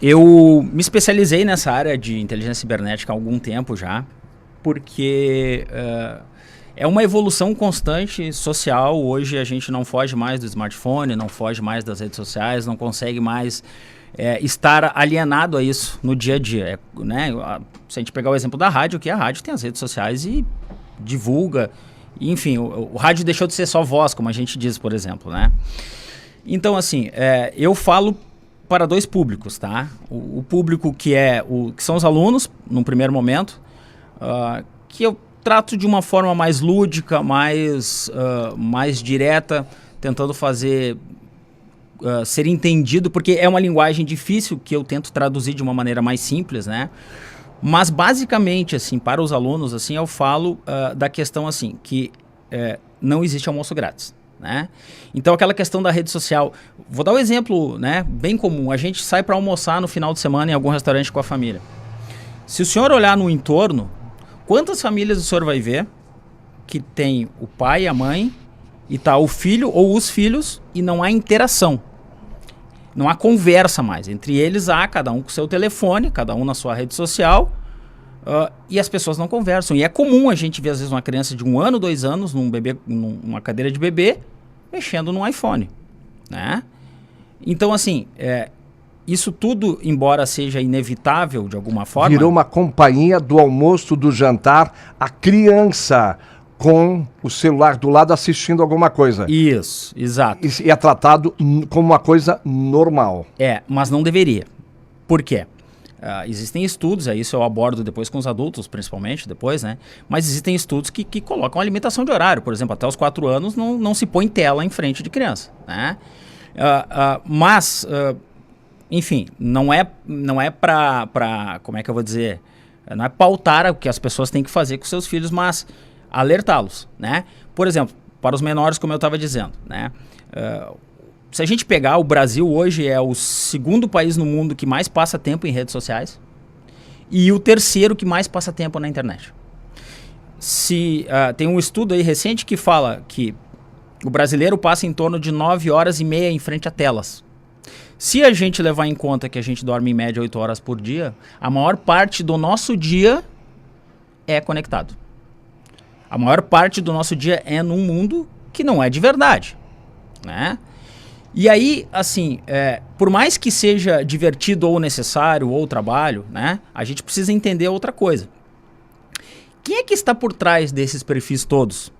Eu me especializei nessa área de inteligência cibernética há algum tempo já, porque é uma evolução constante social. Hoje a gente não foge mais do smartphone, não foge mais das redes sociais, não consegue mais estar alienado a isso no dia a dia. Né? Se a gente pegar o exemplo da rádio, que a rádio tem as redes sociais e divulga. Enfim, o rádio deixou de ser só voz, como a gente diz, por exemplo. Né? Então, assim, eu falo para dois públicos, tá? O público que são os alunos, num primeiro momento, que eu trato de uma forma mais lúdica, mais direta, tentando fazer ser entendido, porque é uma linguagem difícil que eu tento traduzir de uma maneira mais simples, né? Mas basicamente, assim, para os alunos, assim, eu falo da questão assim, que não existe almoço grátis. Né? Então aquela questão da rede social, vou dar um exemplo, né, bem comum. A gente sai para almoçar no final de semana em algum restaurante com a família. Se o senhor olhar no entorno, quantas famílias o senhor vai ver que tem o pai e a mãe e tá o filho ou os filhos e não há interação, não há conversa mais entre eles, há cada um com seu telefone, cada um na sua rede social, e as pessoas não conversam. E é comum a gente ver às vezes uma criança de 1 ano, 2 anos, numa cadeira de bebê, mexendo no iPhone, né? Então, assim, isso tudo, embora seja inevitável de alguma forma... Virou uma companhia do almoço, do jantar, a criança com o celular do lado assistindo alguma coisa. Isso, exato. E é tratado como uma coisa normal. Mas não deveria. Por quê? Existem estudos, isso eu abordo depois com os adultos, principalmente depois, né? Mas existem estudos que colocam a limitação de horário. Por exemplo, até os 4 anos não se põe tela em frente de criança, né? Enfim, não é para, como é que eu vou dizer? Não é pautar o que as pessoas têm que fazer com seus filhos, mas alertá-los, né? Por exemplo, para os menores, como eu estava dizendo, né? Se a gente pegar, o Brasil hoje é o 2º país no mundo que mais passa tempo em redes sociais e o 3º que mais passa tempo na internet. Tem um estudo aí recente que fala que o brasileiro passa em torno de 9 horas e meia em frente a telas. Se a gente levar em conta que a gente dorme em média 8 horas por dia, a maior parte do nosso dia é conectado. A maior parte do nosso dia é num mundo que não é de verdade, né? E aí, assim, por mais que seja divertido ou necessário ou trabalho, né, a gente precisa entender outra coisa. Quem é que está por trás desses perfis todos?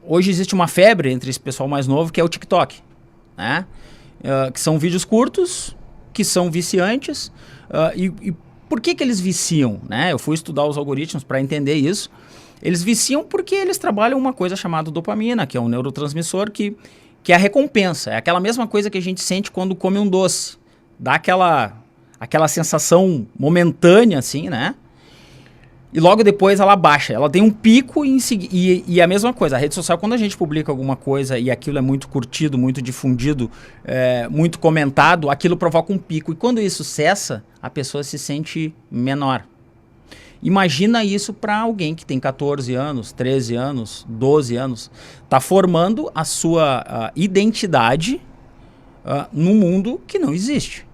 Hoje existe uma febre entre esse pessoal mais novo que é o TikTok, né? Que são vídeos curtos, que são viciantes. E por que eles viciam? Né? Eu fui estudar os algoritmos para entender isso. Eles viciam porque eles trabalham uma coisa chamada dopamina, que é um neurotransmissor que é a recompensa. É aquela mesma coisa que a gente sente quando come um doce. Dá aquela sensação momentânea, assim, né? E logo depois ela baixa. Ela tem um pico e a mesma coisa. A rede social, quando a gente publica alguma coisa e aquilo é muito curtido, muito difundido, muito comentado, aquilo provoca um pico. E quando isso cessa, a pessoa se sente menor. Imagina isso para alguém que tem 14 anos, 13 anos, 12 anos. Está formando a sua identidade num mundo que não existe.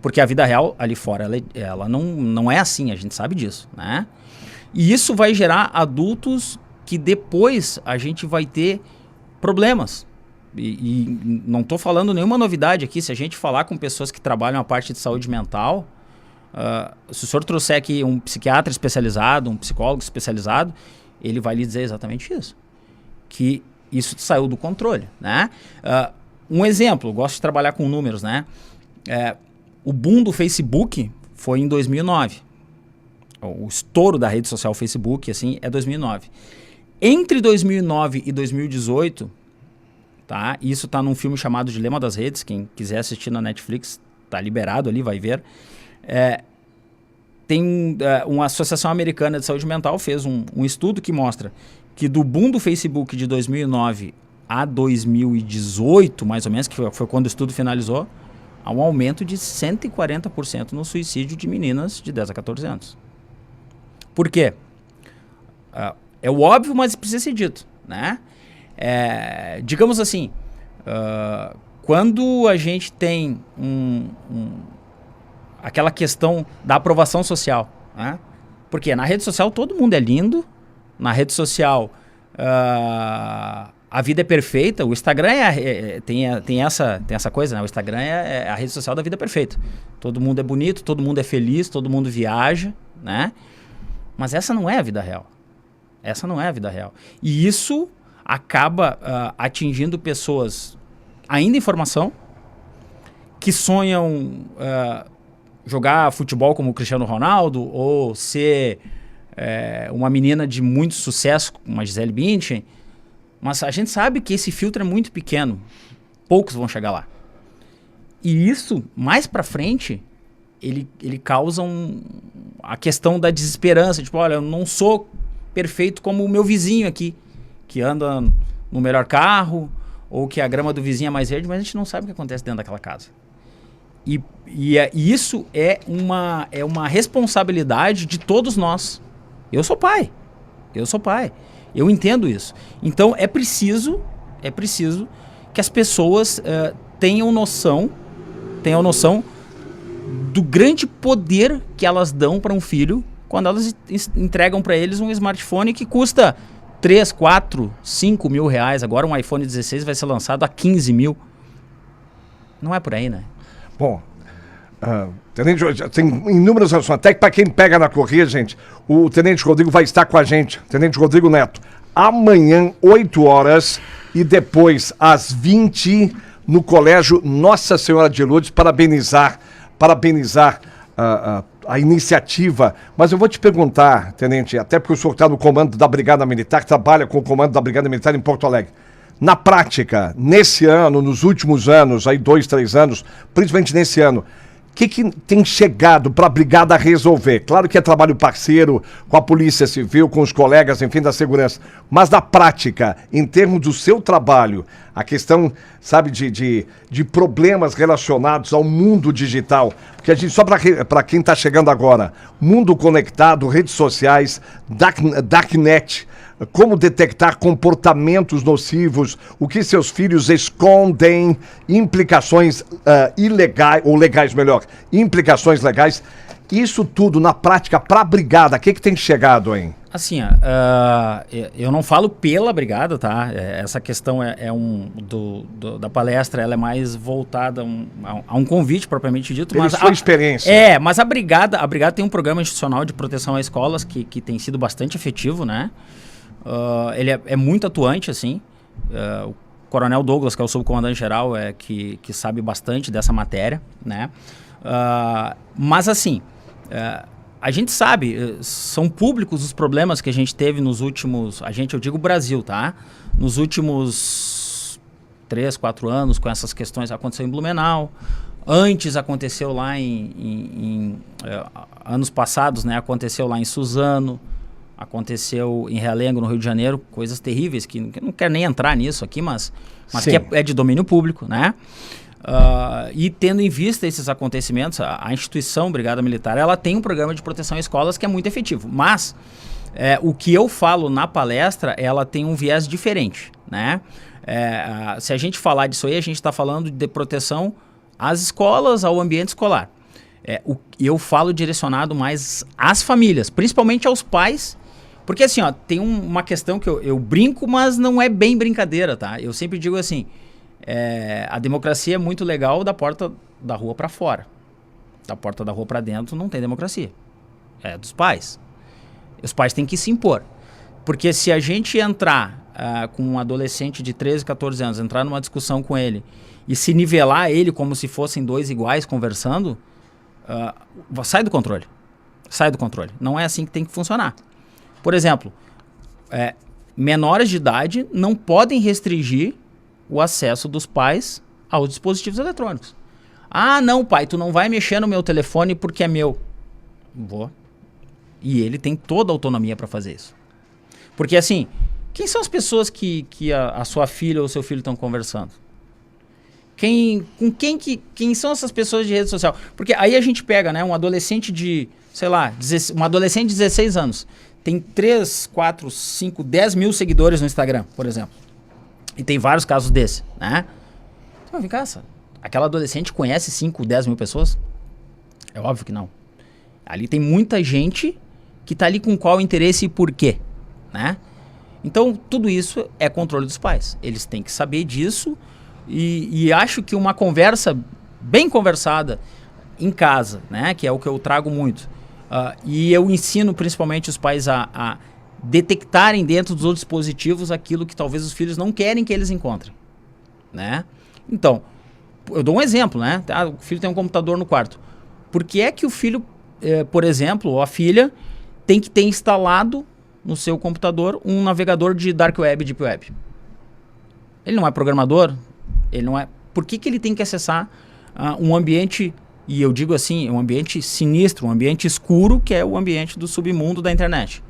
Porque a vida real ali fora, ela não é assim, a gente sabe disso, né? E isso vai gerar adultos que depois a gente vai ter problemas. E não estou falando nenhuma novidade aqui. Se a gente falar com pessoas que trabalham a parte de saúde mental... se o senhor trouxer aqui um psiquiatra especializado, um psicólogo especializado, ele vai lhe dizer exatamente isso. Que isso saiu do controle, né? Um exemplo, eu gosto de trabalhar com números, né? O boom do Facebook foi em 2009. O estouro da rede social Facebook, assim, é 2009. Entre 2009 e 2018, tá? Isso tá num filme chamado Dilema das Redes, quem quiser assistir na Netflix, tá liberado ali, vai ver. Tem uma associação americana de saúde mental fez um estudo que mostra que do boom do Facebook de 2009 a 2018, mais ou menos, que foi quando o estudo finalizou, há um aumento de 140% no suicídio de meninas de 10 a 14 anos. Por quê? É o óbvio, mas precisa ser dito, né? Digamos assim, quando a gente tem aquela questão da aprovação social, né? Porque na rede social todo mundo é lindo, na rede social a vida é perfeita, o Instagram tem essa coisa, né? O Instagram é a rede social da vida perfeita. Todo mundo é bonito, todo mundo é feliz, todo mundo viaja, né? Mas essa não é a vida real. Essa não é a vida real. E isso acaba atingindo pessoas ainda em formação, que sonham jogar futebol como o Cristiano Ronaldo ou ser uma menina de muito sucesso, como a Gisele Bündchen, mas a gente sabe que esse filtro é muito pequeno. Poucos vão chegar lá. E isso, mais pra frente, ele causa a questão da desesperança. Tipo, olha, eu não sou perfeito como o meu vizinho aqui, que anda no melhor carro, ou que a grama do vizinho é mais verde, mas a gente não sabe o que acontece dentro daquela casa. E isso é uma responsabilidade de todos nós. Eu sou pai. Eu entendo isso. Então é preciso que as pessoas tenham noção do grande poder que elas dão para um filho quando elas entregam para eles um smartphone que custa 3, 4, 5 mil reais. Agora um iPhone 16 vai ser lançado a 15 mil. Não é por aí, né? Bom, Tenente, tem inúmeras ações. Até que para quem pega na corrida, gente, o Tenente Rodrigo vai estar com a gente. Tenente Rodrigo Neto. Amanhã, 8 horas e depois, às 20, no Colégio Nossa Senhora de Lourdes, parabenizar a iniciativa. Mas eu vou te perguntar, Tenente, até porque o senhor está no comando da Brigada Militar, trabalha com o comando da Brigada Militar em Porto Alegre. Na prática, nesse ano, nos últimos anos, aí 2, 3 anos, principalmente nesse ano, o que tem chegado para a Brigada resolver? Claro que é trabalho parceiro com a Polícia Civil, com os colegas, enfim, da segurança. Mas na prática, em termos do seu trabalho, a questão, sabe, de problemas relacionados ao mundo digital. Porque a gente, só para quem está chegando agora, mundo conectado, redes sociais, darknet, como detectar comportamentos nocivos, o que seus filhos escondem, implicações ilegais, ou legais melhor, implicações legais, isso tudo na prática para a Brigada, o que tem chegado, hein? Assim, eu não falo pela Brigada, tá? Essa questão da palestra, ela é mais voltada a um convite propriamente dito. Mas sua experiência. Mas a Brigada tem um programa institucional de proteção a escolas que tem sido bastante efetivo, né? Ele é muito atuante, assim. O Coronel Douglas, que é o subcomandante-geral, que sabe bastante dessa matéria, né? Mas, assim, a gente sabe, são públicos os problemas que a gente teve nos últimos... eu digo Brasil, tá? Nos últimos 3, 4 anos, com essas questões, aconteceu em Blumenau. Antes aconteceu lá em anos passados, né? Aconteceu lá em Suzano. Aconteceu em Realengo, no Rio de Janeiro, coisas terríveis, que eu não quero nem entrar nisso aqui, mas que é de domínio público, né? E tendo em vista esses acontecimentos, a instituição Brigada Militar, ela tem um programa de proteção a escolas que é muito efetivo, mas o que eu falo na palestra, ela tem um viés diferente, né? Se a gente falar disso aí, a gente está falando de proteção às escolas, ao ambiente escolar. Eu falo direcionado mais às famílias, principalmente aos pais. Porque assim, tem uma questão que eu brinco, mas não é bem brincadeira, tá? Eu sempre digo assim, a democracia é muito legal da porta da rua para fora. Da porta da rua para dentro não tem democracia. É dos pais. Os pais têm que se impor. Porque se a gente entrar com um adolescente de 13, 14 anos, entrar numa discussão com ele e se nivelar ele como se fossem dois iguais conversando, sai do controle. Sai do controle. Não é assim que tem que funcionar. Por exemplo, menores de idade não podem restringir o acesso dos pais aos dispositivos eletrônicos. Ah, não, pai, tu não vai mexer no meu telefone porque é meu. Vou. E ele tem toda a autonomia para fazer isso. Porque assim, quem são as pessoas que a sua filha ou seu filho estão conversando? Quem são essas pessoas de rede social? Porque aí a gente pega, né, um adolescente de, sei lá, um adolescente de 16 anos. Tem 3, 4, 5, 10 mil seguidores no Instagram, por exemplo. E tem vários casos desse, né? Então, vem cá, aquela adolescente conhece 5, 10 mil pessoas? É óbvio que não. Ali tem muita gente que tá ali com qual interesse e por quê, né? Então, tudo isso é controle dos pais. Eles têm que saber disso e acho que uma conversa bem conversada em casa, né? Que é o que eu trago muito. E eu ensino principalmente os pais a detectarem dentro dos outros dispositivos aquilo que talvez os filhos não querem que eles encontrem, né? Então, eu dou um exemplo, né? O filho tem um computador no quarto. Por que é que o filho, por exemplo, ou a filha, tem que ter instalado no seu computador um navegador de Dark Web e Deep Web? Ele não é programador, ele não é... Por que ele tem que acessar um ambiente, e eu digo assim, um ambiente sinistro, um ambiente escuro, que é o ambiente do submundo da internet?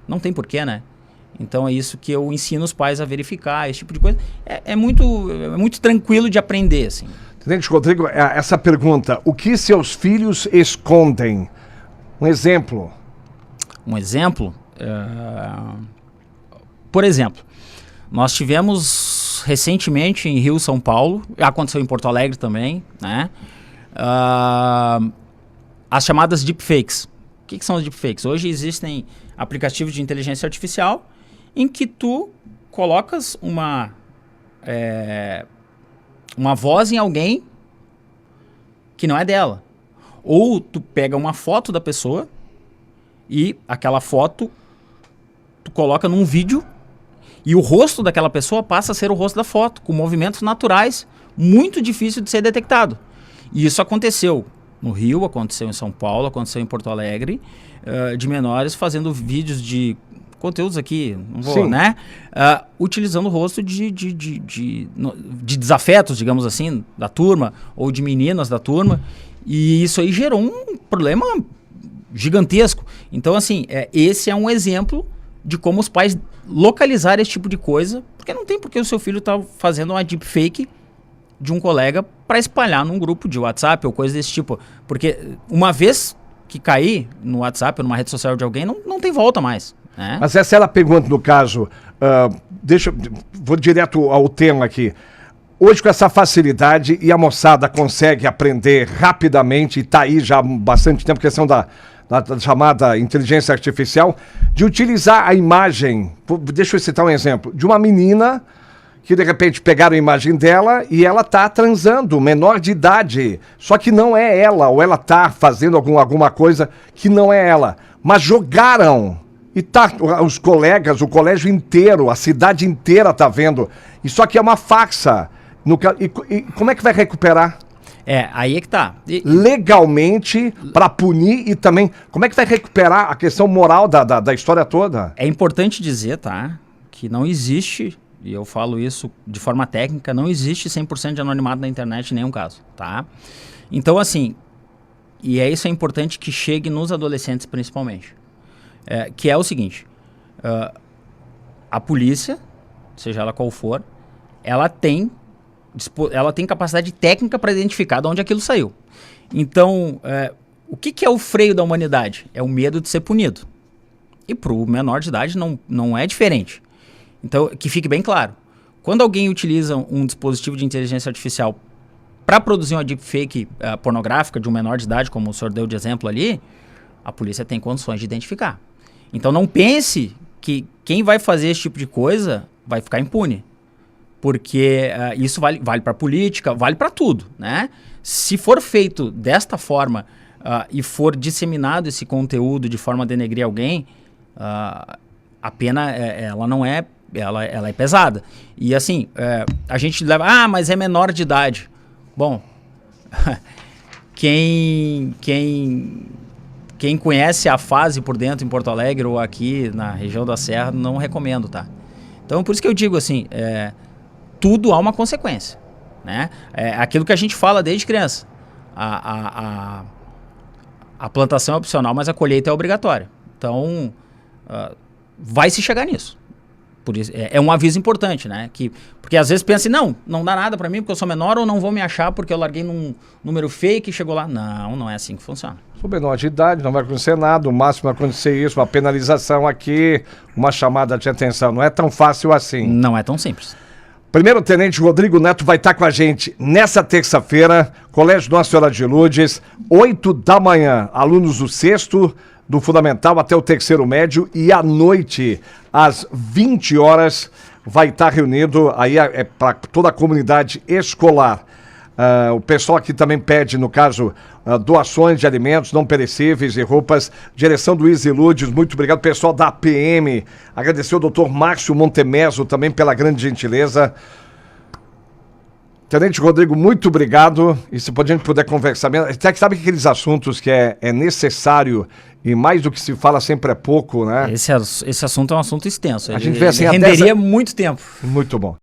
Não tem porquê, né? Então é isso que eu ensino os pais a verificar, esse tipo de coisa. É muito tranquilo de aprender, assim. Tenente Rodrigo, essa pergunta, o que seus filhos escondem? Um exemplo. Um exemplo? Por exemplo, nós tivemos recentemente em Rio, São Paulo, aconteceu em Porto Alegre também, né? As chamadas deepfakes. O que são os deepfakes? Hoje existem aplicativos de inteligência artificial em que tu colocas uma voz em alguém que não é dela. Ou tu pega uma foto da pessoa e aquela foto tu coloca num vídeo e o rosto daquela pessoa passa a ser o rosto da foto, com movimentos naturais, muito difícil de ser detectado. E isso aconteceu no Rio, aconteceu em São Paulo, aconteceu em Porto Alegre, de menores fazendo vídeos de conteúdos aqui, não vou, né? Utilizando o rosto de desafetos, digamos assim, da turma, ou de meninas da turma. E isso aí gerou um problema gigantesco. Então, assim, esse é um exemplo de como os pais localizarem esse tipo de coisa, porque não tem por que o seu filho estar fazendo uma deepfake de um colega para espalhar num grupo de WhatsApp ou coisa desse tipo. Porque uma vez que cair no WhatsApp ou numa rede social de alguém, não tem volta mais. Né? Mas essa é a pergunta, no caso, vou direto ao tema aqui. Hoje, com essa facilidade, e a moçada consegue aprender rapidamente, e está aí já há bastante tempo, questão da chamada inteligência artificial, de utilizar a imagem, deixa eu citar um exemplo, de uma menina que de repente pegaram a imagem dela e ela está transando, menor de idade, só que não é ela, ou ela está fazendo alguma coisa que não é ela, mas jogaram. E tá os colegas, o colégio inteiro, a cidade inteira tá vendo. Isso aqui é uma farsa. E como é que vai recuperar? Aí é que tá. Legalmente, para punir e também... Como é que vai recuperar a questão moral da história toda? É importante dizer, tá? Que não existe, e eu falo isso de forma técnica, não existe 100% de anonimato na internet em nenhum caso, tá? Então, assim, isso é importante que chegue nos adolescentes principalmente. Que é o seguinte, a polícia, seja ela qual for, ela tem capacidade técnica para identificar de onde aquilo saiu. Então, o que é o freio da humanidade? É o medo de ser punido. E para o menor de idade não é diferente. Então, que fique bem claro, quando alguém utiliza um dispositivo de inteligência artificial para produzir uma deepfake pornográfica de um menor de idade, como o senhor deu de exemplo ali, a polícia tem condições de identificar. Então não pense que quem vai fazer esse tipo de coisa vai ficar impune. Porque isso vale para política, vale para tudo, né? Se for feito desta forma e for disseminado esse conteúdo de forma a denegrir alguém, a pena ela não é, ela é pesada. E assim, a gente leva, mas é menor de idade. Bom, quem conhece a fase por dentro em Porto Alegre ou aqui na região da Serra, não recomendo, tá? Então, por isso que eu digo assim, tudo há uma consequência, né? Aquilo que a gente fala desde criança. A plantação é opcional, mas a colheita é obrigatória. Então, vai se chegar nisso. Por isso, é um aviso importante, né? Porque às vezes pensa assim, não dá nada pra mim porque eu sou menor ou não vou me achar porque eu larguei num número fake e chegou lá. Não é assim que funciona. Sou menor de idade, não vai acontecer nada, o máximo vai acontecer isso, uma penalização aqui, uma chamada de atenção. Não é tão fácil assim. Não é tão simples. Primeiro Tenente Rodrigo Neto vai estar com a gente nessa terça-feira, Colégio Nossa Senhora de Lourdes, 8 da manhã, alunos do 6º, do Fundamental até o 3º médio, e à noite, às 20 horas, vai estar reunido, aí é para toda a comunidade escolar. O pessoal aqui também pede, no caso, doações de alimentos não perecíveis e roupas. Direção do Easy Lourdes, muito obrigado. Pessoal da APM, agradecer ao doutor Márcio Montemeso também pela grande gentileza. Tenente Rodrigo, muito obrigado. E se a gente puder conversar, até que sabe que aqueles assuntos que é necessário e mais do que se fala sempre é pouco, né? Esse assunto é um assunto extenso. A gente vê assim, renderia muito tempo. Muito bom.